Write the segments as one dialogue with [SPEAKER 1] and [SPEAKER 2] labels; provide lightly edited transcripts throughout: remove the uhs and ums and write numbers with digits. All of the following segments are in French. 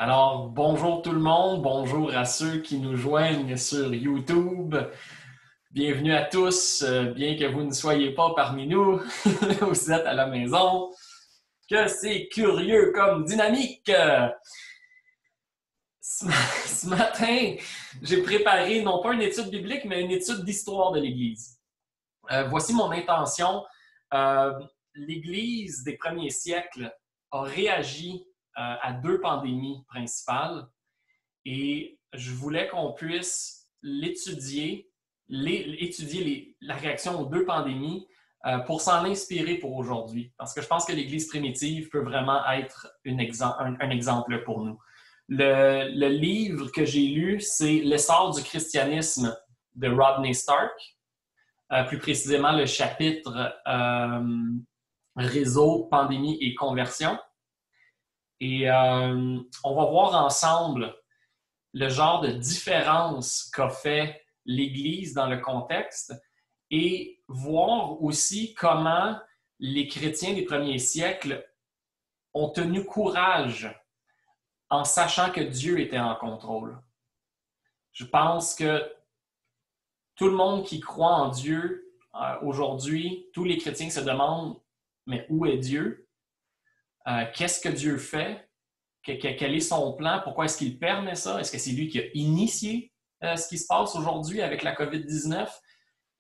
[SPEAKER 1] Alors, bonjour tout le monde, bonjour à ceux qui nous joignent sur YouTube. Bienvenue à tous, bien que vous ne soyez pas parmi nous, vous êtes à la maison. Que c'est curieux comme dynamique! Ce matin, j'ai préparé non pas une étude biblique, mais une étude d'histoire de l'Église. Voici mon intention. Euh, L'Église des premiers siècles a réagi à deux pandémies principales. Et je voulais qu'on puisse l'étudier, la réaction aux deux pandémies pour s'en inspirer pour aujourd'hui. Parce que je pense que l'Église primitive peut vraiment être un exemple pour nous. Le livre que j'ai lu, c'est L'essor du christianisme de Rodney Stark, plus précisément le chapitre Réseau, pandémie et conversion. Et on va voir ensemble le genre de différence qu'a fait l'Église dans le contexte et voir aussi comment les chrétiens des premiers siècles ont tenu courage en sachant que Dieu était en contrôle. Je pense que tout le monde qui croit en Dieu aujourd'hui, tous les chrétiens se demandent, mais où est Dieu? Qu'est-ce que Dieu fait? Quel est son plan? Pourquoi est-ce qu'il permet ça? Est-ce que c'est lui qui a initié ce qui se passe aujourd'hui avec la COVID-19?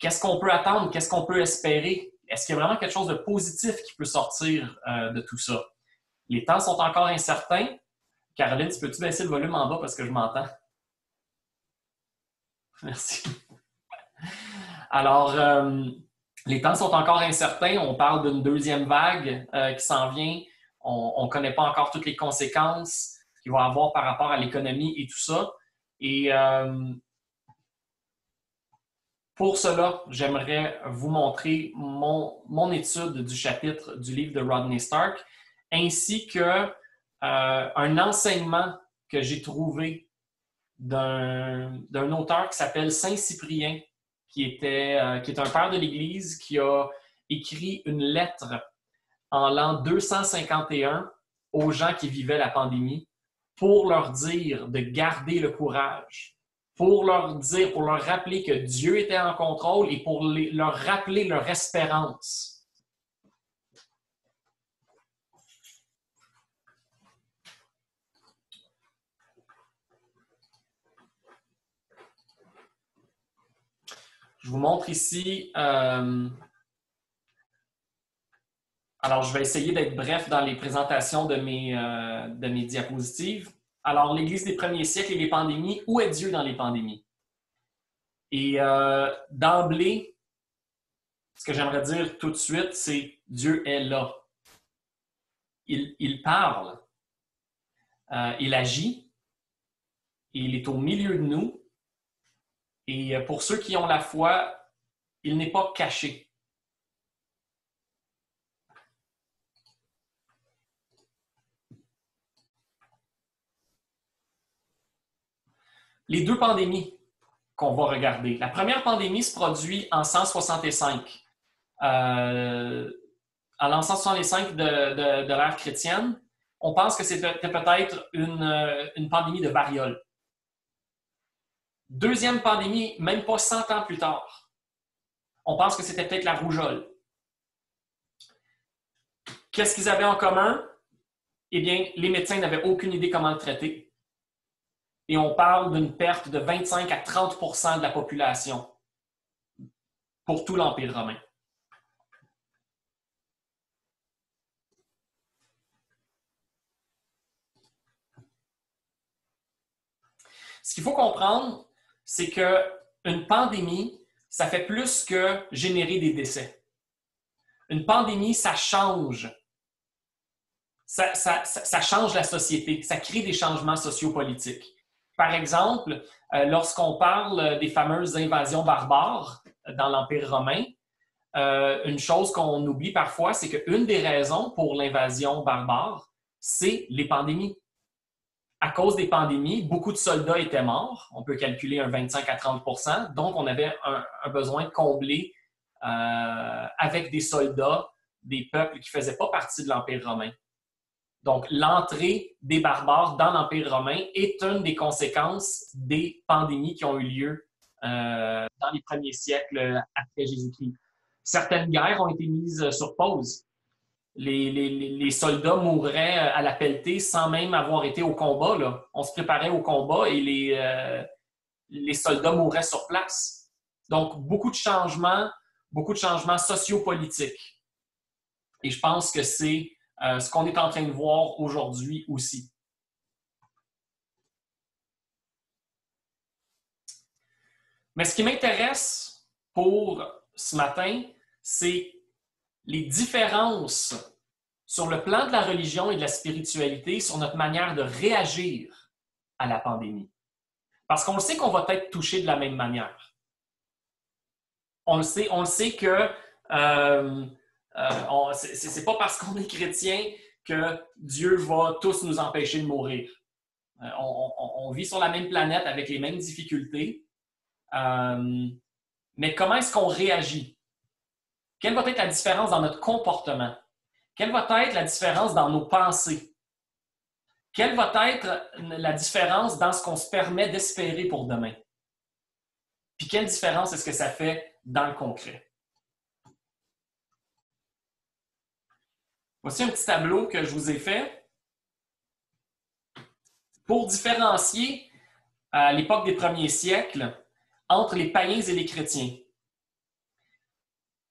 [SPEAKER 1] Qu'est-ce qu'on peut attendre? Qu'est-ce qu'on peut espérer? Est-ce qu'il y a vraiment quelque chose de positif qui peut sortir de tout ça? Les temps sont encore incertains. Caroline, peux-tu baisser le volume en bas parce que je m'entends? Merci. Alors, les temps sont encore incertains. On parle d'une deuxième vague qui s'en vient. On ne connaît pas encore toutes les conséquences qu'il va y avoir par rapport à l'économie et tout ça. Et pour cela, j'aimerais vous montrer mon étude du chapitre du livre de Rodney Stark, ainsi que un enseignement que j'ai trouvé d'un auteur qui s'appelle Saint Cyprien, qui est un père de l'Église qui a écrit une lettre en l'an 251 aux gens qui vivaient la pandémie pour leur dire de garder le courage, pour leur rappeler que Dieu était en contrôle et pour leur rappeler leur espérance. Je vous montre ici. Alors, je vais essayer d'être bref dans les présentations de mes diapositives. Alors, l'Église des premiers siècles et les pandémies, où est Dieu dans les pandémies? Et d'emblée, ce que j'aimerais dire tout de suite, c'est Dieu est là. Il parle, il agit, il est au milieu de nous. Et pour ceux qui ont la foi, il n'est pas caché. Les deux pandémies qu'on va regarder. La première pandémie se produit en 165. En l'an 165 de l'ère chrétienne, on pense que c'était peut-être une pandémie de variole. Deuxième pandémie, même pas 100 ans plus tard, on pense que c'était peut-être la rougeole. Qu'est-ce qu'ils avaient en commun? Eh bien, les médecins n'avaient aucune idée comment le traiter. Et on parle d'une perte de 25 à 30 % de la population pour tout l'Empire romain. Ce qu'il faut comprendre, c'est qu'une pandémie, ça fait plus que générer des décès. Une pandémie, ça change. Ça change la société, ça crée des changements sociopolitiques. Par exemple, lorsqu'on parle des fameuses invasions barbares dans l'Empire romain, une chose qu'on oublie parfois, c'est qu'une des raisons pour l'invasion barbare, c'est les pandémies. À cause des pandémies, beaucoup de soldats étaient morts. On peut calculer un 25 à 30 %. Donc, on avait un besoin de combler avec des soldats des peuples qui ne faisaient pas partie de l'Empire romain. Donc, l'entrée des barbares dans l'Empire romain est une des conséquences des pandémies qui ont eu lieu dans les premiers siècles après Jésus-Christ. Certaines guerres ont été mises sur pause. Les soldats mourraient à la pelletée sans même avoir été au combat, là. On se préparait au combat et les soldats mouraient sur place. Donc, beaucoup de changements sociopolitiques. Et je pense que c'est ce qu'on est en train de voir aujourd'hui aussi. Mais ce qui m'intéresse pour ce matin, c'est les différences sur le plan de la religion et de la spiritualité sur notre manière de réagir à la pandémie. Parce qu'on le sait qu'on va être touché de la même manière. On le sait que c'est pas parce qu'on est chrétien que Dieu va tous nous empêcher de mourir. On vit sur la même planète avec les mêmes difficultés. Mais comment est-ce qu'on réagit? Quelle va être la différence dans notre comportement? Quelle va être la différence dans nos pensées? Quelle va être la différence dans ce qu'on se permet d'espérer pour demain? Puis quelle différence est-ce que ça fait dans le concret? Voici un petit tableau que je vous ai fait pour différencier à l'époque des premiers siècles entre les païens et les chrétiens.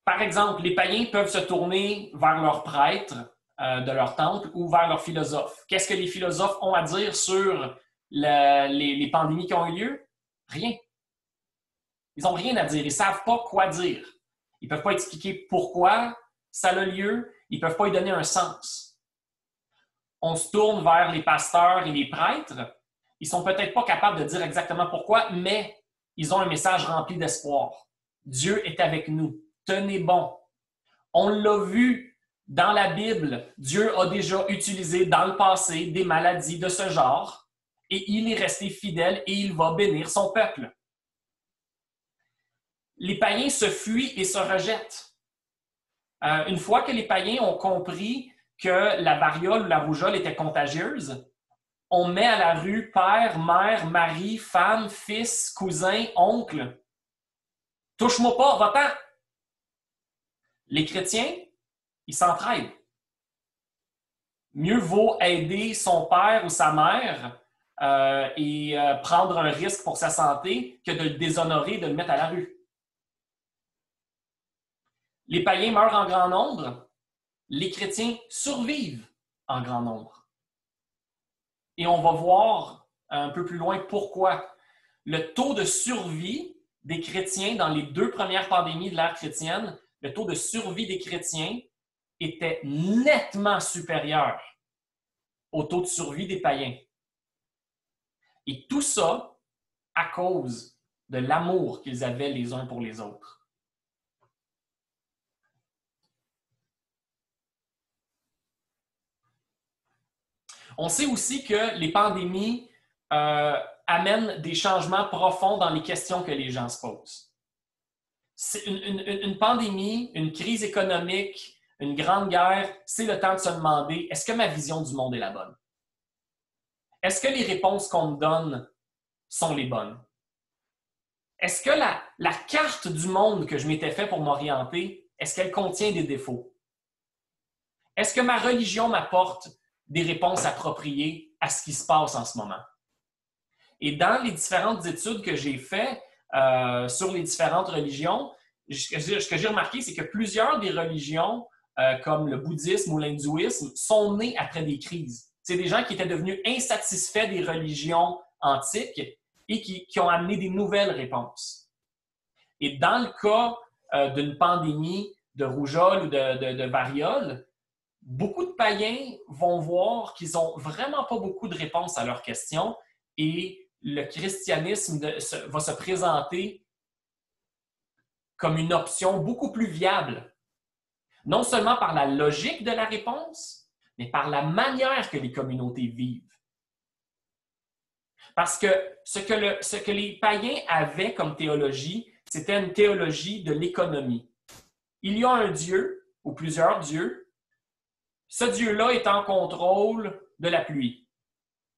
[SPEAKER 1] Par exemple, les païens peuvent se tourner vers leurs prêtres de leur temple ou vers leurs philosophes. Qu'est-ce que les philosophes ont à dire sur les pandémies qui ont eu lieu? Rien. Ils n'ont rien à dire. Ils ne savent pas quoi dire. Ils ne peuvent pas expliquer pourquoi ça a lieu. Ils ne peuvent pas y donner un sens. On se tourne vers les pasteurs et les prêtres. Ils ne sont peut-être pas capables de dire exactement pourquoi, mais ils ont un message rempli d'espoir. Dieu est avec nous. Tenez bon. On l'a vu dans la Bible. Dieu a déjà utilisé dans le passé des maladies de ce genre et il est resté fidèle et il va bénir son peuple. Les païens se fuient et se rejettent. Une fois que les païens ont compris que la variole ou la rougeole était contagieuse, on met à la rue père, mère, mari, femme, fils, cousin, oncle. Touche-moi pas, va-t'en! Les chrétiens, ils s'entraident. Mieux vaut aider son père ou sa mère et prendre un risque pour sa santé que de le déshonorer et de le mettre à la rue. Les païens meurent en grand nombre, les chrétiens survivent en grand nombre. Et on va voir un peu plus loin pourquoi. Le taux de survie des chrétiens dans les 2 premières pandémies de l'ère chrétienne, le taux de survie des chrétiens était nettement supérieur au taux de survie des païens. Et tout ça à cause de l'amour qu'ils avaient les uns pour les autres. On sait aussi que les pandémies amènent des changements profonds dans les questions que les gens se posent. Une pandémie, une crise économique, une grande guerre, c'est le temps de se demander, est-ce que ma vision du monde est la bonne? Est-ce que les réponses qu'on me donne sont les bonnes? Est-ce que la carte du monde que je m'étais fait pour m'orienter, est-ce qu'elle contient des défauts? Est-ce que ma religion m'apporte des réponses appropriées à ce qui se passe en ce moment? Et dans les différentes études que j'ai faites sur les différentes religions, ce que j'ai remarqué, c'est que plusieurs des religions, comme le bouddhisme ou l'hindouisme, sont nées après des crises. C'est des gens qui étaient devenus insatisfaits des religions antiques et qui ont amené des nouvelles réponses. Et dans le cas d'une pandémie de rougeole ou de variole, beaucoup de païens vont voir qu'ils n'ont vraiment pas beaucoup de réponses à leurs questions et le christianisme va se présenter comme une option beaucoup plus viable, non seulement par la logique de la réponse, mais par la manière que les communautés vivent. Parce que ce que les païens avaient comme théologie, c'était une théologie de l'économie. Il y a un Dieu, ou plusieurs dieux, Ce Dieu-là est en contrôle de la pluie.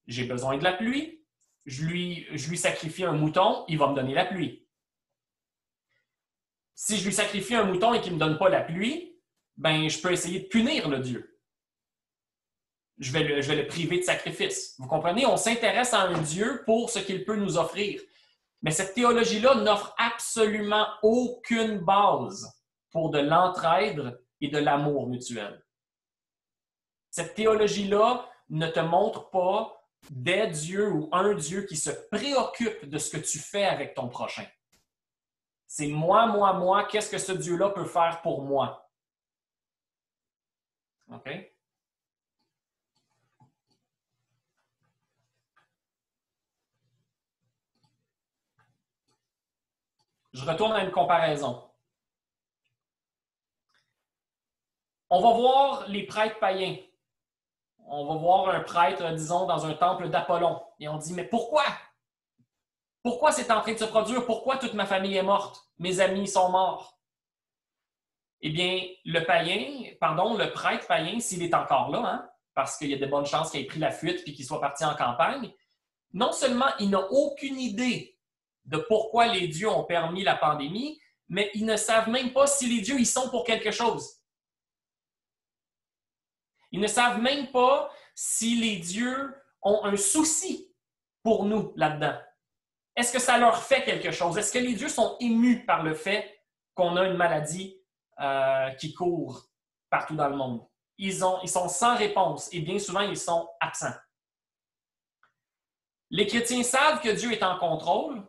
[SPEAKER 1] J'ai besoin de la pluie, je lui sacrifie un mouton, il va me donner la pluie. Si je lui sacrifie un mouton et qu'il ne me donne pas la pluie, ben, je peux essayer de punir le Dieu. Je vais le priver de sacrifice. Vous comprenez? On s'intéresse à un Dieu pour ce qu'il peut nous offrir. Mais cette théologie-là n'offre absolument aucune base pour de l'entraide et de l'amour mutuel. Cette théologie-là ne te montre pas des dieux ou un Dieu qui se préoccupe de ce que tu fais avec ton prochain. C'est moi, qu'est-ce que ce Dieu-là peut faire pour moi? OK? Je retourne à une comparaison. On va voir les prêtres païens. On va voir un prêtre, disons, dans un temple d'Apollon. Et on dit, mais pourquoi? Pourquoi c'est en train de se produire? Pourquoi toute ma famille est morte? Mes amis sont morts. Eh bien, le prêtre païen, s'il est encore là, hein, parce qu'il y a de bonnes chances qu'il ait pris la fuite et qu'il soit parti en campagne, non seulement il n'a aucune idée de pourquoi les dieux ont permis la pandémie, mais ils ne savent même pas si les dieux y sont pour quelque chose. Ils ne savent même pas si les dieux ont un souci pour nous là-dedans. Est-ce que ça leur fait quelque chose? Est-ce que les dieux sont émus par le fait qu'on a une maladie qui court partout dans le monde? Ils sont sans réponse et bien souvent, ils sont absents. Les chrétiens savent que Dieu est en contrôle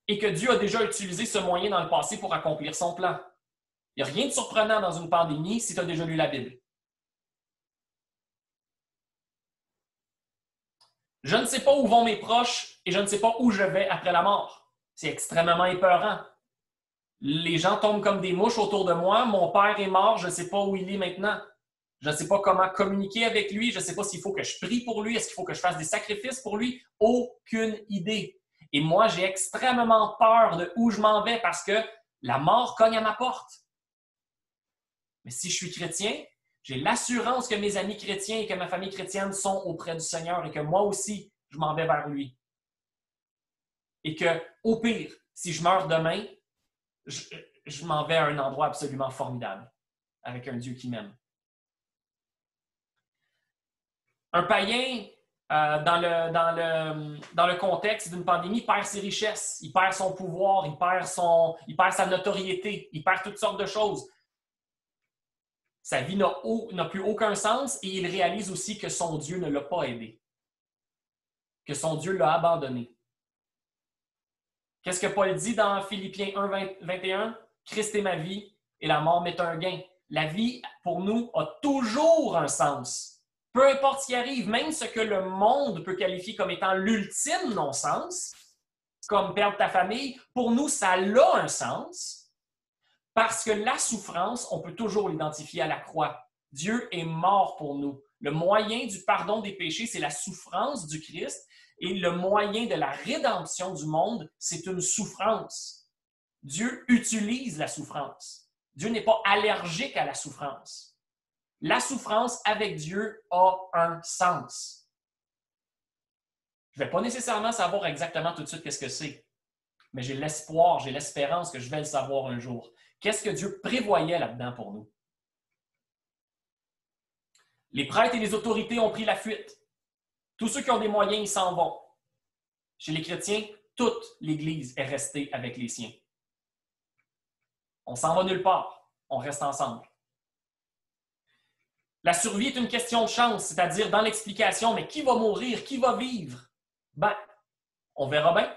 [SPEAKER 1] et que Dieu a déjà utilisé ce moyen dans le passé pour accomplir son plan. Il n'y a rien de surprenant dans une pandémie si tu as déjà lu la Bible. Je ne sais pas où vont mes proches et je ne sais pas où je vais après la mort. C'est extrêmement épeurant. Les gens tombent comme des mouches autour de moi. Mon père est mort, je ne sais pas où il est maintenant. Je ne sais pas comment communiquer avec lui. Je ne sais pas s'il faut que je prie pour lui. Est-ce qu'il faut que je fasse des sacrifices pour lui? Aucune idée. Et moi, j'ai extrêmement peur de où je m'en vais parce que la mort cogne à ma porte. Mais si je suis chrétien, j'ai l'assurance que mes amis chrétiens et que ma famille chrétienne sont auprès du Seigneur et que moi aussi, je m'en vais vers lui. Et que, au pire, si je meurs demain, je m'en vais à un endroit absolument formidable, avec un Dieu qui m'aime. Un païen, dans le contexte d'une pandémie, perd ses richesses, il perd son pouvoir, il perd sa notoriété, il perd toutes sortes de choses. Sa vie n'a plus aucun sens et il réalise aussi que son Dieu ne l'a pas aidé, que son Dieu l'a abandonné. Qu'est-ce que Paul dit dans Philippiens 1, 21? Christ est ma vie et la mort m'est un gain. La vie, pour nous, a toujours un sens. Peu importe ce qui arrive, même ce que le monde peut qualifier comme étant l'ultime non-sens, comme perdre ta famille, pour nous, ça a un sens. Parce que la souffrance, on peut toujours l'identifier à la croix. Dieu est mort pour nous. Le moyen du pardon des péchés, c'est la souffrance du Christ. Et le moyen de la rédemption du monde, c'est une souffrance. Dieu utilise la souffrance. Dieu n'est pas allergique à la souffrance. La souffrance avec Dieu a un sens. Je ne vais pas nécessairement savoir exactement tout de suite qu'est-ce que c'est, mais j'ai l'espoir, j'ai l'espérance que je vais le savoir un jour. Qu'est-ce que Dieu prévoyait là-dedans pour nous? Les prêtres et les autorités ont pris la fuite. Tous ceux qui ont des moyens, ils s'en vont. Chez les chrétiens, toute l'Église est restée avec les siens. On s'en va nulle part. On reste ensemble. La survie est une question de chance, c'est-à-dire dans l'explication, mais qui va mourir, qui va vivre? Ben, on verra bien.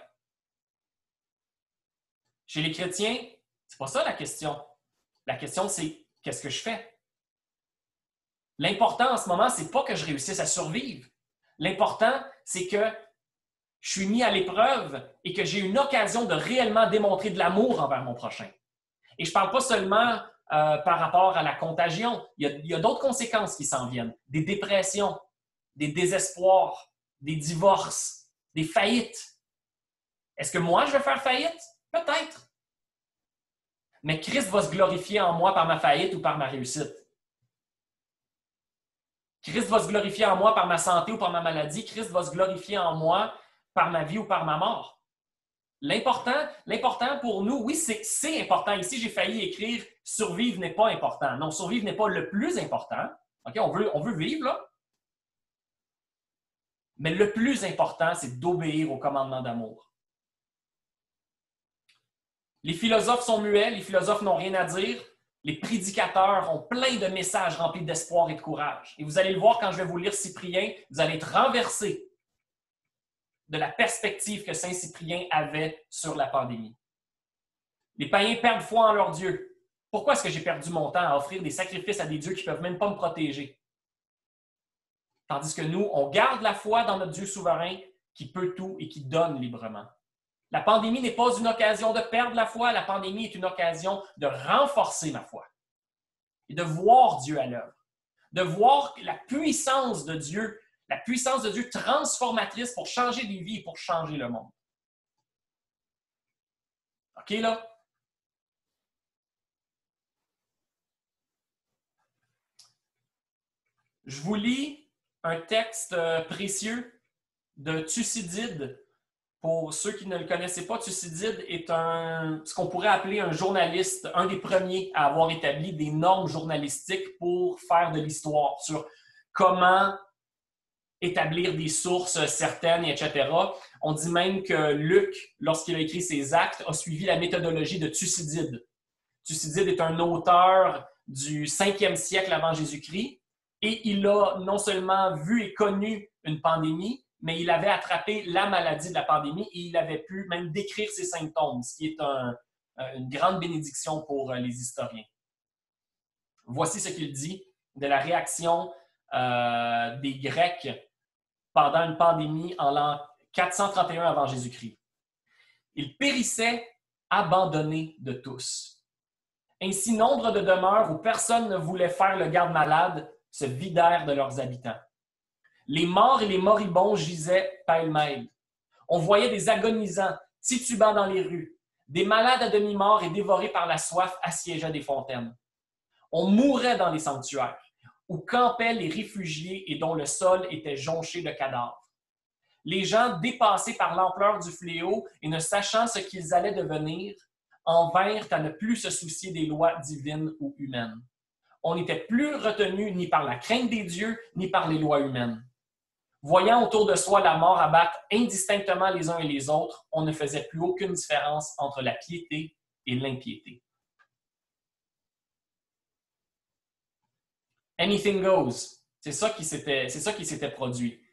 [SPEAKER 1] Chez les chrétiens, c'est pas ça la question. La question, c'est qu'est-ce que je fais? L'important en ce moment, c'est pas que je réussisse à survivre. L'important, c'est que je suis mis à l'épreuve et que j'ai une occasion de réellement démontrer de l'amour envers mon prochain. Et je ne parle pas seulement par rapport à la contagion. Il y a d'autres conséquences qui s'en viennent. Des dépressions, des désespoirs, des divorces, des faillites. Est-ce que moi, je vais faire faillite? Peut-être. Mais Christ va se glorifier en moi par ma faillite ou par ma réussite. Christ va se glorifier en moi par ma santé ou par ma maladie. Christ va se glorifier en moi par ma vie ou par ma mort. L'important pour nous, oui, c'est important. Ici, j'ai failli écrire « survivre n'est pas important ». Non, survivre n'est pas le plus important. Okay? On veut vivre, là. Mais le plus important, c'est d'obéir au commandement d'amour. Les philosophes sont muets, les philosophes n'ont rien à dire. Les prédicateurs ont plein de messages remplis d'espoir et de courage. Et vous allez le voir quand je vais vous lire Cyprien, vous allez être renversé de la perspective que Saint Cyprien avait sur la pandémie. Les païens perdent foi en leur Dieu. Pourquoi est-ce que j'ai perdu mon temps à offrir des sacrifices à des dieux qui ne peuvent même pas me protéger? Tandis que nous, on garde la foi dans notre Dieu souverain qui peut tout et qui donne librement. La pandémie n'est pas une occasion de perdre la foi, la pandémie est une occasion de renforcer ma foi et de voir Dieu à l'œuvre, de voir la puissance de Dieu transformatrice pour changer des vies et pour changer le monde. OK, là? Je vous lis un texte précieux de Thucydide. Pour ceux qui ne le connaissaient pas, Thucydide est ce qu'on pourrait appeler un journaliste, un des premiers à avoir établi des normes journalistiques pour faire de l'histoire sur comment établir des sources certaines, etc. On dit même que Luc, lorsqu'il a écrit ses actes, a suivi la méthodologie de Thucydide. Thucydide est un auteur du 5e siècle avant Jésus-Christ et il a non seulement vu et connu une pandémie, mais il avait attrapé la maladie de la pandémie et il avait pu même décrire ses symptômes, ce qui est une grande bénédiction pour les historiens. Voici ce qu'il dit de la réaction des Grecs pendant une pandémie en l'an 431 avant Jésus-Christ. Ils périssaient abandonnés de tous. Ainsi, nombre de demeures où personne ne voulait faire le garde-malade se vidèrent de leurs habitants. Les morts et les moribonds gisaient pêle-mêle. On voyait des agonisants titubant dans les rues. Des malades à demi-morts et dévorés par la soif assiégeaient des fontaines. On mourait dans les sanctuaires, où campaient les réfugiés et dont le sol était jonché de cadavres. Les gens, dépassés par l'ampleur du fléau et ne sachant ce qu'ils allaient devenir, en vinrent à ne plus se soucier des lois divines ou humaines. On n'était plus retenu ni par la crainte des dieux, ni par les lois humaines. Voyant autour de soi la mort abattre indistinctement les uns et les autres, on ne faisait plus aucune différence entre la piété et l'impiété. Anything goes. C'est ça qui s'était produit.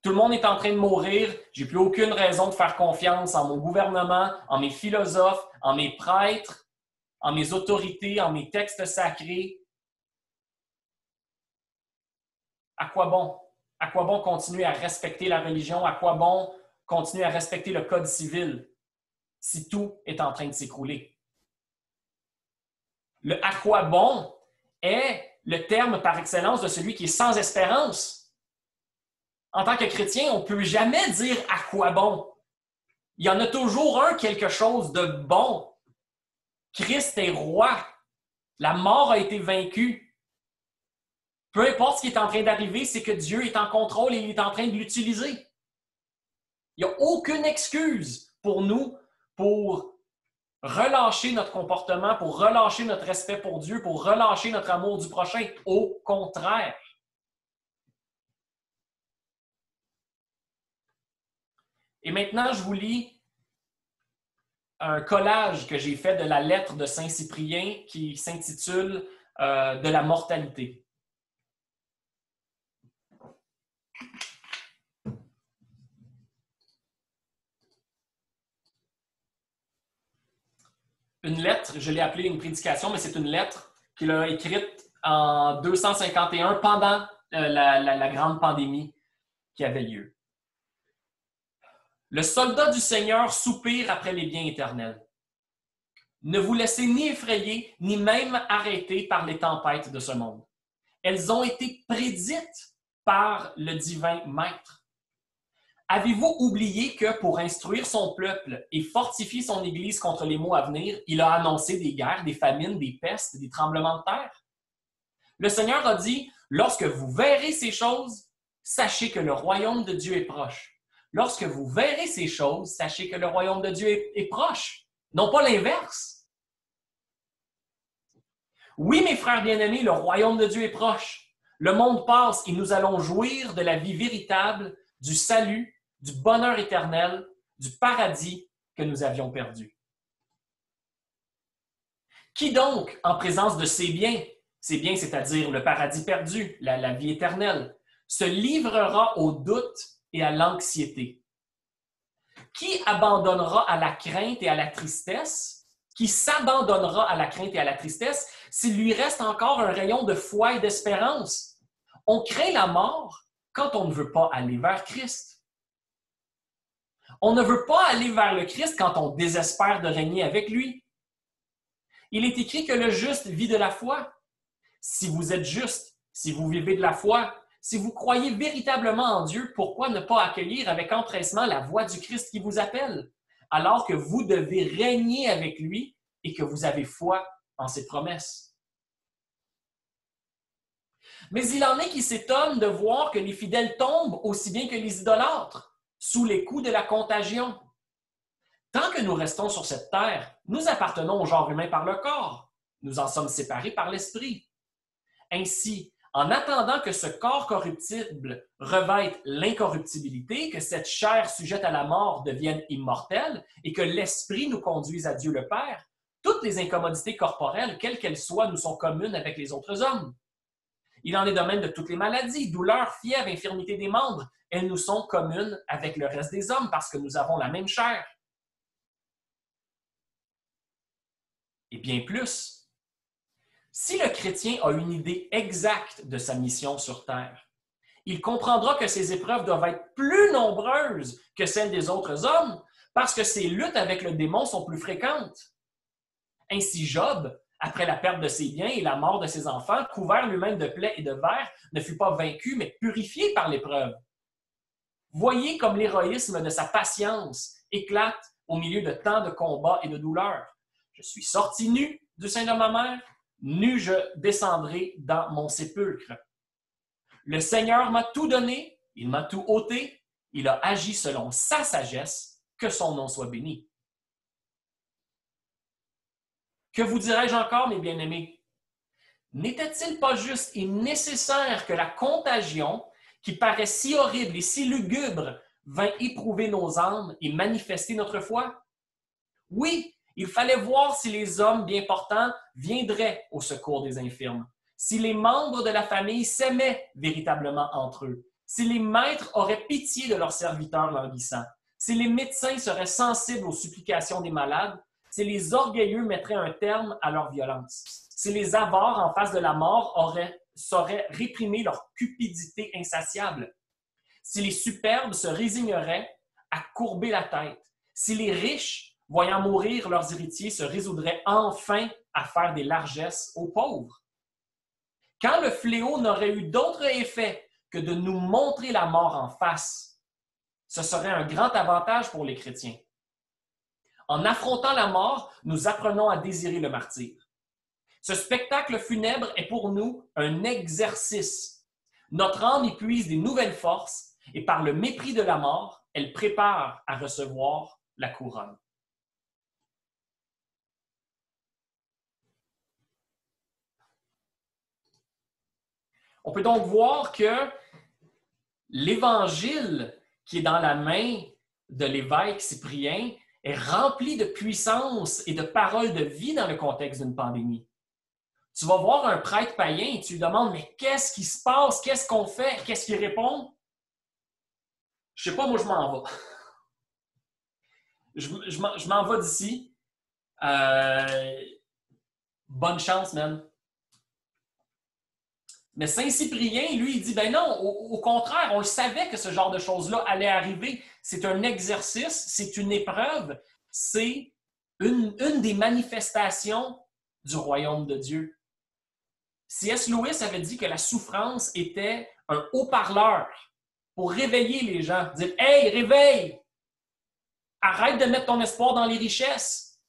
[SPEAKER 1] Tout le monde est en train de mourir. J'ai plus aucune raison de faire confiance en mon gouvernement, en mes philosophes, en mes prêtres, en mes autorités, en mes textes sacrés. À quoi bon? À quoi bon continuer à respecter la religion? À quoi bon continuer à respecter le code civil si tout est en train de s'écrouler? Le « à quoi bon » est le terme par excellence de celui qui est sans espérance. En tant que chrétien, on ne peut jamais dire « à quoi bon ». Il y en a toujours un quelque chose de bon. Christ est roi. La mort a été vaincue. Peu importe ce qui est en train d'arriver, c'est que Dieu est en contrôle et il est en train de l'utiliser. Il n'y a aucune excuse pour nous pour relâcher notre comportement, pour relâcher notre respect pour Dieu, pour relâcher notre amour du prochain. Au contraire. Et maintenant, je vous lis un collage que j'ai fait de la lettre de Saint Cyprien qui s'intitule « De la mortalité ». Une lettre, je l'ai appelée une prédication, mais c'est une lettre qu'il a écrite en 251 pendant la grande pandémie qui avait lieu. Le soldat du Seigneur soupire après les biens éternels. Ne vous laissez ni effrayer, ni même arrêter par les tempêtes de ce monde. Elles ont été prédites par le divin Maître. Avez-vous oublié que pour instruire son peuple et fortifier son Église contre les maux à venir, il a annoncé des guerres, des famines, des pestes, des tremblements de terre? Le Seigneur a dit, lorsque vous verrez ces choses, sachez que le royaume de Dieu est proche. Lorsque vous verrez ces choses, sachez que le royaume de Dieu est proche, non pas l'inverse. Oui, mes frères bien-aimés, le royaume de Dieu est proche. Le monde passe et nous allons jouir de la vie véritable, du salut, du bonheur éternel, du paradis que nous avions perdu. Qui donc, en présence de ces biens, c'est-à-dire le paradis perdu, la vie éternelle, se livrera au doute et à l'anxiété? Qui abandonnera à la crainte et à la tristesse? Qui s'abandonnera à la crainte et à la tristesse s'il lui reste encore un rayon de foi et d'espérance? On craint la mort quand on ne veut pas aller vers Christ. On ne veut pas aller vers le Christ quand on désespère de régner avec lui. Il est écrit que le juste vit de la foi. Si vous êtes juste, si vous vivez de la foi, si vous croyez véritablement en Dieu, pourquoi ne pas accueillir avec empressement la voix du Christ qui vous appelle, alors que vous devez régner avec lui et que vous avez foi en ses promesses? Mais il en est qui s'étonnent de voir que les fidèles tombent aussi bien que les idolâtres, sous les coups de la contagion. Tant que nous restons sur cette terre, nous appartenons au genre humain par le corps. Nous en sommes séparés par l'esprit. Ainsi, en attendant que ce corps corruptible revête l'incorruptibilité, que cette chair sujette à la mort devienne immortelle et que l'esprit nous conduise à Dieu le Père, toutes les incommodités corporelles, quelles qu'elles soient, nous sont communes avec les autres hommes. Il en est de même de toutes les maladies, douleurs, fièvres, infirmités des membres. Elles nous sont communes avec le reste des hommes parce que nous avons la même chair. Et bien plus, si le chrétien a une idée exacte de sa mission sur terre, il comprendra que ses épreuves doivent être plus nombreuses que celles des autres hommes parce que ses luttes avec le démon sont plus fréquentes. Ainsi, Job, après la perte de ses biens et la mort de ses enfants, couvert lui-même de plaies et de vers, ne fut pas vaincu, mais purifié par l'épreuve. Voyez comme l'héroïsme de sa patience éclate au milieu de tant de combats et de douleurs. Je suis sorti nu du sein de ma mère, nu je descendrai dans mon sépulcre. Le Seigneur m'a tout donné, il m'a tout ôté, il a agi selon sa sagesse, que son nom soit béni. Que vous dirais-je encore, mes bien-aimés? N'était-il pas juste et nécessaire que la contagion, qui paraît si horrible et si lugubre, vint éprouver nos âmes et manifester notre foi? Oui, il fallait voir si les hommes bien portants viendraient au secours des infirmes, si les membres de la famille s'aimaient véritablement entre eux, si les maîtres auraient pitié de leurs serviteurs languissants, si les médecins seraient sensibles aux supplications des malades, si les orgueilleux mettraient un terme à leur violence, si les avares en face de la mort sauraient réprimer leur cupidité insatiable, si les superbes se résigneraient à courber la tête, si les riches, voyant mourir leurs héritiers, se résoudraient enfin à faire des largesses aux pauvres. Quand le fléau n'aurait eu d'autre effet que de nous montrer la mort en face, ce serait un grand avantage pour les chrétiens. En affrontant la mort, nous apprenons à désirer le martyre. Ce spectacle funèbre est pour nous un exercice. Notre âme y puise des nouvelles forces et par le mépris de la mort, elle prépare à recevoir la couronne. On peut donc voir que l'Évangile qui est dans la main de l'évêque Cyprien est rempli de puissance et de paroles de vie dans le contexte d'une pandémie. Tu vas voir un prêtre païen et tu lui demandes « Mais qu'est-ce qui se passe? Qu'est-ce qu'on fait? » Qu'est-ce qu'il répond? « Je sais pas, moi je m'en vais. Je m'en vais d'ici. Bonne chance, man. » Mais Saint-Cyprien, lui, il dit, ben non, au contraire, on le savait que ce genre de choses-là allait arriver. C'est un exercice, c'est une épreuve, c'est une des manifestations du royaume de Dieu. C.S. Lewis avait dit que la souffrance était un haut-parleur pour réveiller les gens, dire « Hey, réveille! Arrête de mettre ton espoir dans les richesses.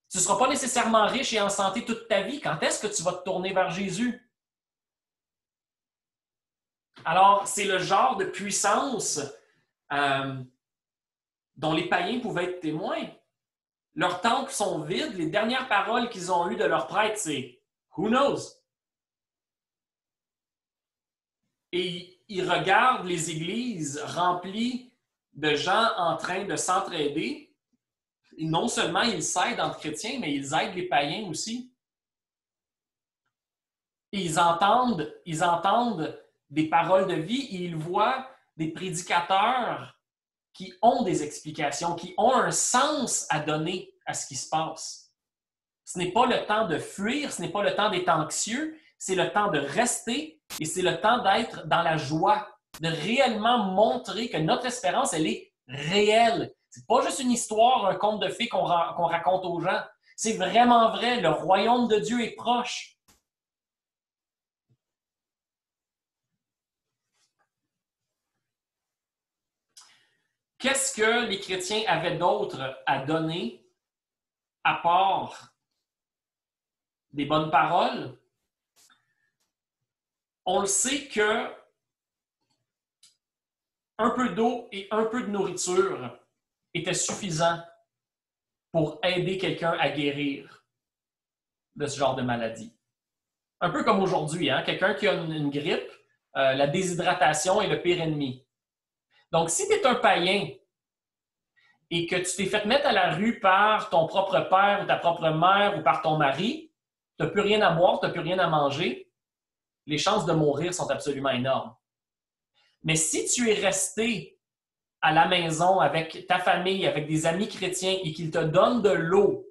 [SPEAKER 1] Tu ne seras pas nécessairement riche et en santé toute ta vie. Quand est-ce que tu vas te tourner vers Jésus? Alors, c'est le genre de puissance dont les païens pouvaient être témoins. Leurs temples sont vides. Les dernières paroles qu'ils ont eues de leurs prêtres, c'est « Who knows? » Et ils regardent les églises remplies de gens en train de s'entraider. Et non seulement ils s'aident entre chrétiens, mais ils aident les païens aussi. Et ils entendent des paroles de vie et ils voient des prédicateurs qui ont des explications, qui ont un sens à donner à ce qui se passe. Ce n'est pas le temps de fuir, ce n'est pas le temps d'être anxieux, c'est le temps de rester et c'est le temps d'être dans la joie, de réellement montrer que notre espérance, elle est réelle. C'est pas juste une histoire, un conte de fées qu'on raconte aux gens. C'est vraiment vrai, le royaume de Dieu est proche. Qu'est-ce que les chrétiens avaient d'autre à donner à part des bonnes paroles? On le sait que un peu d'eau et un peu de nourriture étaient suffisants pour aider quelqu'un à guérir de ce genre de maladie. Un peu comme aujourd'hui, hein? Quelqu'un qui a une grippe, la déshydratation est le pire ennemi. Donc, si tu es un païen et que tu t'es fait mettre à la rue par ton propre père ou ta propre mère ou par ton mari, tu n'as plus rien à boire, tu n'as plus rien à manger, les chances de mourir sont absolument énormes. Mais si tu es resté à la maison avec ta famille, avec des amis chrétiens et qu'ils te donnent de l'eau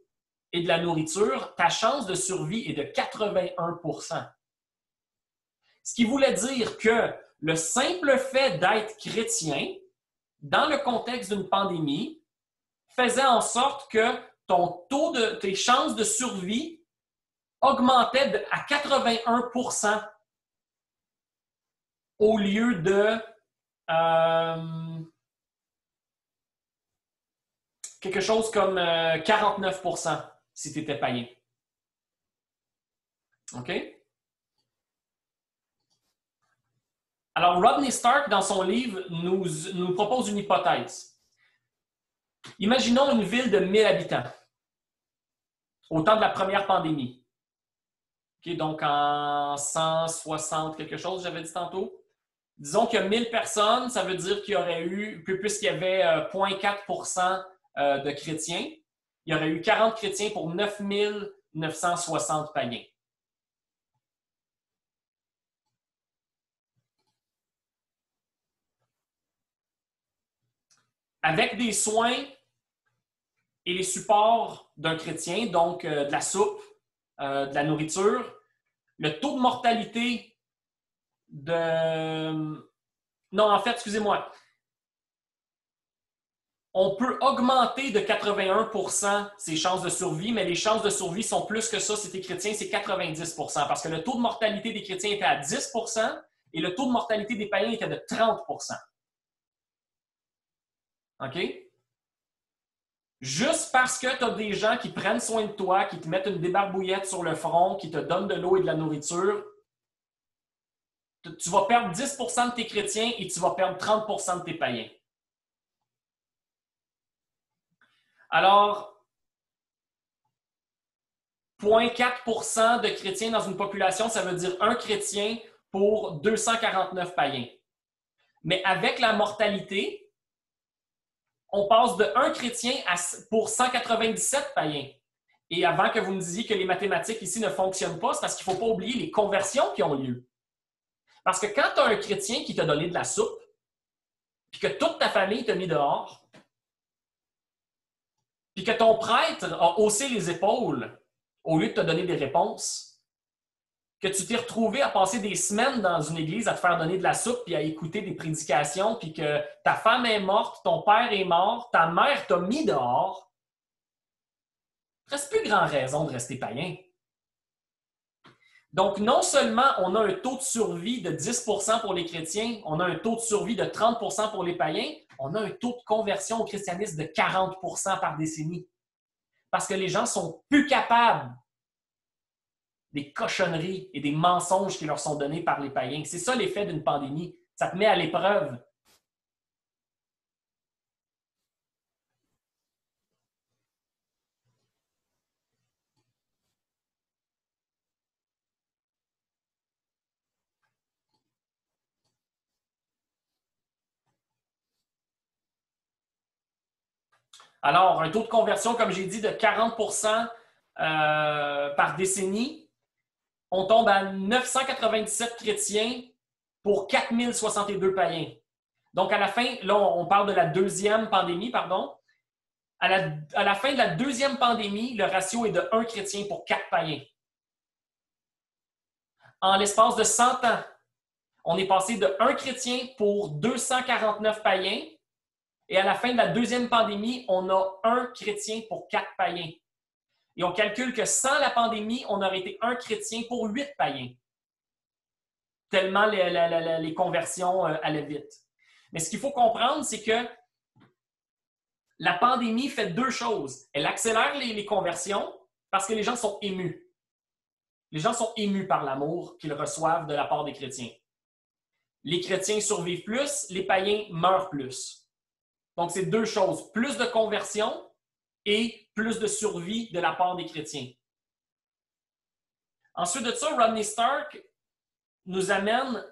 [SPEAKER 1] et de la nourriture, ta chance de survie est de 81%. Ce qui voulait dire que le simple fait d'être chrétien, dans le contexte d'une pandémie, faisait en sorte que tes chances de survie augmentaient à 81% au lieu de quelque chose comme 49% si tu étais païen. OK? Alors, Rodney Stark, dans son livre, nous propose une hypothèse. Imaginons une ville de 1000 habitants au temps de la première pandémie. Okay, donc, en 160 quelque chose, j'avais dit tantôt. Disons qu'il y a 1000 personnes, ça veut dire qu'il y aurait eu, puisqu'il y avait 0,4% de chrétiens, il y aurait eu 40 chrétiens pour 9960 païens. Avec des soins et les supports d'un chrétien, donc de la soupe, de la nourriture, le taux de mortalité Non, en fait, excusez-moi. On peut augmenter de 81% ses chances de survie, mais les chances de survie sont plus que ça si tu es chrétien, c'est 90%, parce que le taux de mortalité des chrétiens était à 10% et le taux de mortalité des païens était de 30%. OK? Juste parce que tu as des gens qui prennent soin de toi, qui te mettent une débarbouillette sur le front, qui te donnent de l'eau et de la nourriture, tu vas perdre 10% de tes chrétiens et tu vas perdre 30% de tes païens. Alors, 0,4% de chrétiens dans une population, ça veut dire un chrétien pour 249 païens. Mais avec la mortalité, on passe de 1 chrétien pour 197 païens. Et avant que vous me disiez que les mathématiques ici ne fonctionnent pas, c'est parce qu'il ne faut pas oublier les conversions qui ont lieu. Parce que quand tu as un chrétien qui t'a donné de la soupe, puis que toute ta famille t'a mis dehors, puis que ton prêtre a haussé les épaules au lieu de te donner des réponses, que tu t'es retrouvé à passer des semaines dans une église à te faire donner de la soupe puis à écouter des prédications, puis que ta femme est morte, ton père est mort, ta mère t'a mis dehors, il ne reste plus grand raison de rester païen. Donc, non seulement on a un taux de survie de 10% pour les chrétiens, on a un taux de survie de 30% pour les païens, on a un taux de conversion au christianisme de 40% par décennie. Parce que les gens sont plus capables des cochonneries et des mensonges qui leur sont donnés par les païens. C'est ça l'effet d'une pandémie. Ça te met à l'épreuve. Alors, un taux de conversion, comme j'ai dit, de 40 par décennie. On tombe à 997 chrétiens pour 4062 païens. Donc, à la fin, là, on parle de la deuxième pandémie, pardon. À la fin de la deuxième pandémie, le ratio est de 1 chrétien pour 4 païens. En l'espace de 100 ans, on est passé de 1 chrétien pour 249 païens. Et à la fin de la deuxième pandémie, on a 1 chrétien pour 4 païens. Et on calcule que sans la pandémie, on aurait été 1 chrétien pour 8 païens. Tellement les conversions allaient vite. Mais ce qu'il faut comprendre, c'est que la pandémie fait 2 choses. Elle accélère les conversions parce que les gens sont émus. Les gens sont émus par l'amour qu'ils reçoivent de la part des chrétiens. Les chrétiens survivent plus, les païens meurent plus. Donc, c'est 2 choses. Plus de conversion et plus de survie de la part des chrétiens. Ensuite de ça, Rodney Stark nous amène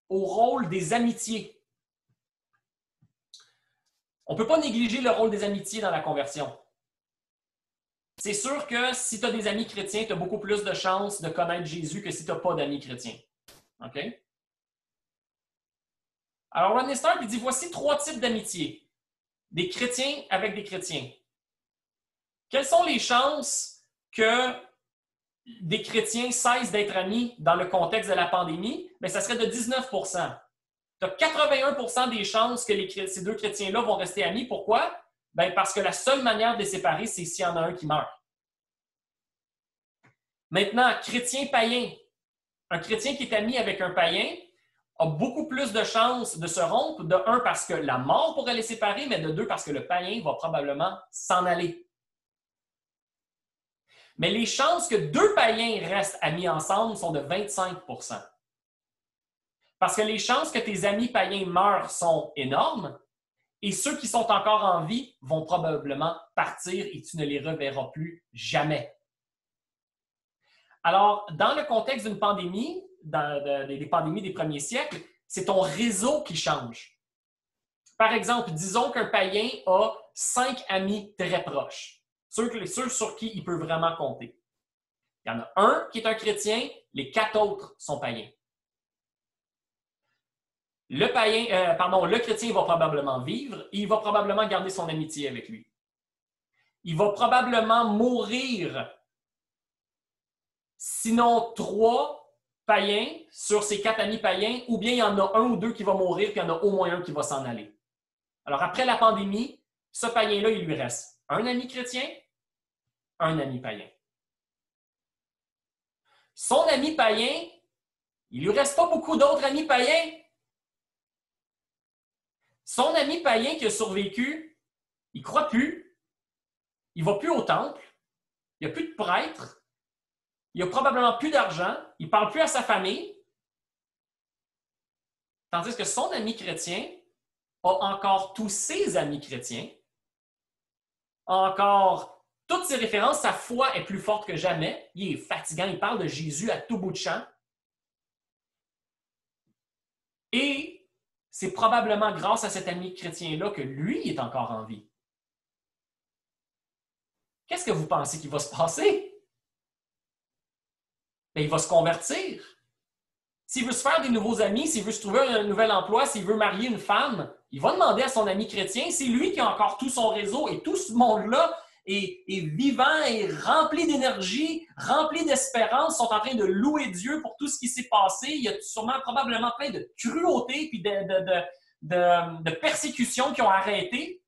[SPEAKER 1] au rôle des amitiés. On ne peut pas négliger le rôle des amitiés dans la conversion. C'est sûr que si tu as des amis chrétiens, tu as beaucoup plus de chances de connaître Jésus que si tu n'as pas d'amis chrétiens. OK? Alors, Rodney Stark dit, voici 3 types d'amitié. Des chrétiens avec des chrétiens. Quelles sont les chances que des chrétiens cessent d'être amis dans le contexte de la pandémie? Bien, ça serait de 19 Tu as 81 des chances que ces 2 chrétiens-là vont rester amis. Pourquoi? Bien, parce que la seule manière de les séparer, c'est s'il y en a un qui meurt. Maintenant, chrétien païen. Un chrétien qui est ami avec un païen a beaucoup plus de chances de se rompre, de 1 parce que la mort pourrait les séparer, mais de 2 parce que le païen va probablement s'en aller. Mais les chances que 2 païens restent amis ensemble sont de 25 parce que les chances que tes amis païens meurent sont énormes et ceux qui sont encore en vie vont probablement partir et tu ne les reverras plus jamais. Alors, dans le contexte d'une pandémie, des pandémies des premiers siècles, c'est ton réseau qui change. Par exemple, disons qu'un païen a 5 amis très proches, ceux sur qui il peut vraiment compter. Il y en a un qui est un chrétien, les 4 autres sont païens. Le chrétien va probablement vivre et il va probablement garder son amitié avec lui. Il va probablement mourir, sinon 3 païens sur ses 4 amis païens, ou bien il y en a 1 ou 2 qui va mourir, puis il y en a au moins un qui va s'en aller. Alors, après la pandémie, ce païen-là, il lui reste un ami chrétien, un ami païen. Son ami païen, il ne lui reste pas beaucoup d'autres amis païens. Son ami païen qui a survécu, il ne croit plus, il ne va plus au temple, il n'y a plus de prêtre, il n'a probablement plus d'argent, il ne parle plus à sa famille. Tandis que son ami chrétien a encore tous ses amis chrétiens, a encore toutes ses références, sa foi est plus forte que jamais, il est fatigant, il parle de Jésus à tout bout de champ. Et c'est probablement grâce à cet ami chrétien-là que lui est encore en vie. Qu'est-ce que vous pensez qu'il va se passer? Bien, il va se convertir. S'il veut se faire des nouveaux amis, s'il veut se trouver un nouvel emploi, s'il veut marier une femme, il va demander à son ami chrétien. C'est lui qui a encore tout son réseau et tout ce monde-là est vivant et rempli d'énergie, rempli d'espérance, sont en train de louer Dieu pour tout ce qui s'est passé. Il y a sûrement probablement plein de cruautés et de persécutions qui ont arrêté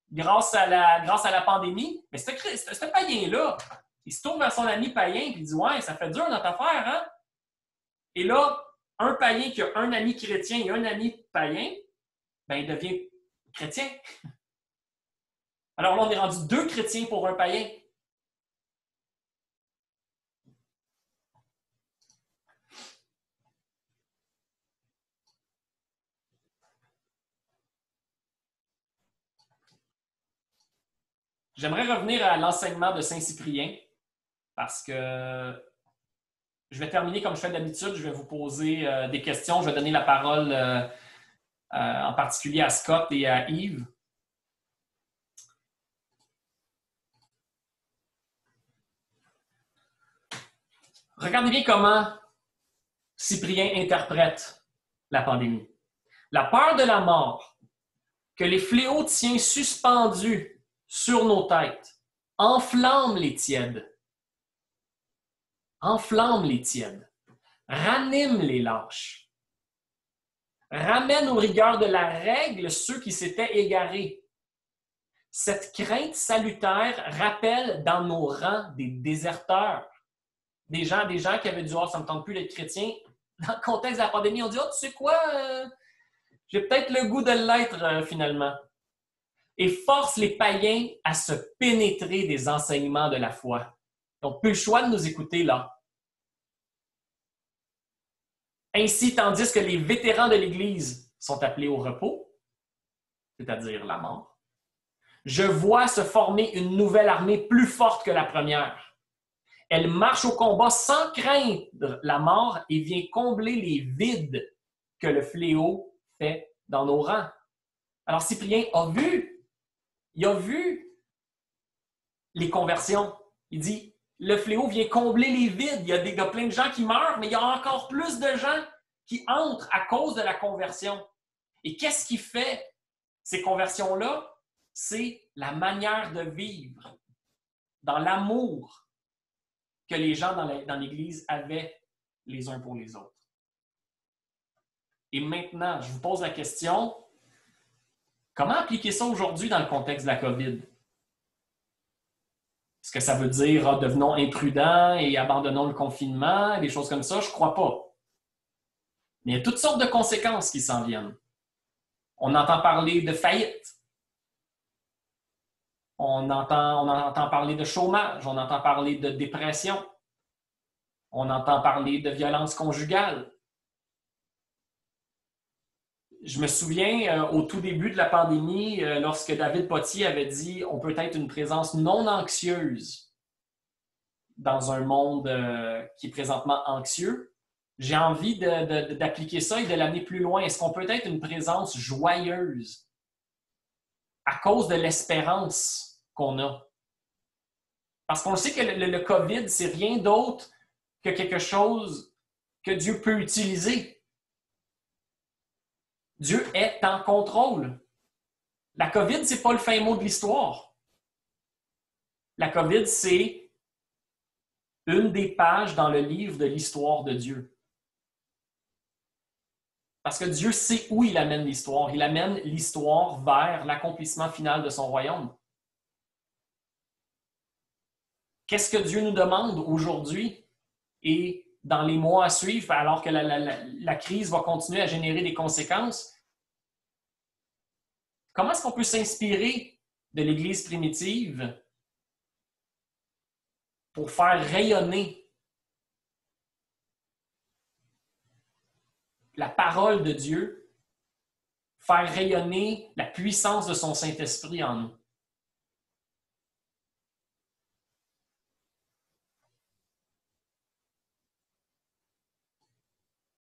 [SPEAKER 1] grâce à la pandémie. Mais ce païen-là, il se tourne vers son ami païen et il dit « Ouais, ça fait dur notre affaire, hein? » Et là, un païen qui a un ami chrétien et un ami païen, ben, il devient chrétien. Alors là, on est rendu 2 chrétiens pour un païen. J'aimerais revenir à l'enseignement de Saint-Cyprien parce que je vais terminer comme je fais d'habitude. Je vais vous poser des questions. Je vais donner la parole en particulier à Scott et à Yves. Regardez bien comment Cyprien interprète la pandémie. La peur de la mort, que les fléaux tiennent suspendus sur nos têtes, enflamme les tièdes. Enflamme les tièdes. Ranime les lâches. Ramène aux rigueurs de la règle ceux qui s'étaient égarés. Cette crainte salutaire rappelle dans nos rangs des déserteurs. Des gens qui avaient dit « Oh, ça ne me tente plus d'être chrétien ». Dans le contexte de la pandémie, on dit « Oh, tu sais quoi, j'ai peut-être le goût de l'être finalement ». Et force les païens à se pénétrer des enseignements de la foi. Ils n'ont plus le choix de nous écouter là. Ainsi, tandis que les vétérans de l'Église sont appelés au repos, c'est-à-dire la mort, je vois se former une nouvelle armée plus forte que la première. Elle marche au combat sans craindre la mort et vient combler les vides que le fléau fait dans nos rangs. Alors Cyprien il a vu les conversions. Il dit, le fléau vient combler les vides. Il y a plein de gens qui meurent, mais il y a encore plus de gens qui entrent à cause de la conversion. Et qu'est-ce qui fait ces conversions-là? C'est la manière de vivre dans l'amour que les gens dans l'Église avaient les uns pour les autres. Et maintenant, je vous pose la question, comment appliquer ça aujourd'hui dans le contexte de la COVID? Est-ce que ça veut dire devenons imprudents et abandonnons le confinement, des choses comme ça? Je ne crois pas. Mais il y a toutes sortes de conséquences qui s'en viennent. On entend parler de faillite. On entend parler de chômage, on entend parler de dépression, on entend parler de violence conjugale. Je me souviens, au tout début de la pandémie, lorsque David Potier avait dit « On peut être une présence non anxieuse dans un monde qui est présentement anxieux », j'ai envie d'appliquer ça et de l'amener plus loin. Est-ce qu'on peut être une présence joyeuse à cause de l'espérance qu'on a? Parce qu'on sait que le COVID, c'est rien d'autre que quelque chose que Dieu peut utiliser. Dieu est en contrôle. La COVID, ce n'est pas le fin mot de l'histoire. La COVID, c'est une des pages dans le livre de l'histoire de Dieu. Parce que Dieu sait où il amène l'histoire. Il amène l'histoire vers l'accomplissement final de son royaume. Qu'est-ce que Dieu nous demande aujourd'hui et dans les mois à suivre, alors que la crise va continuer à générer des conséquences? Comment est-ce qu'on peut s'inspirer de l'Église primitive pour faire rayonner la parole de Dieu, faire rayonner la puissance de son Saint-Esprit en nous?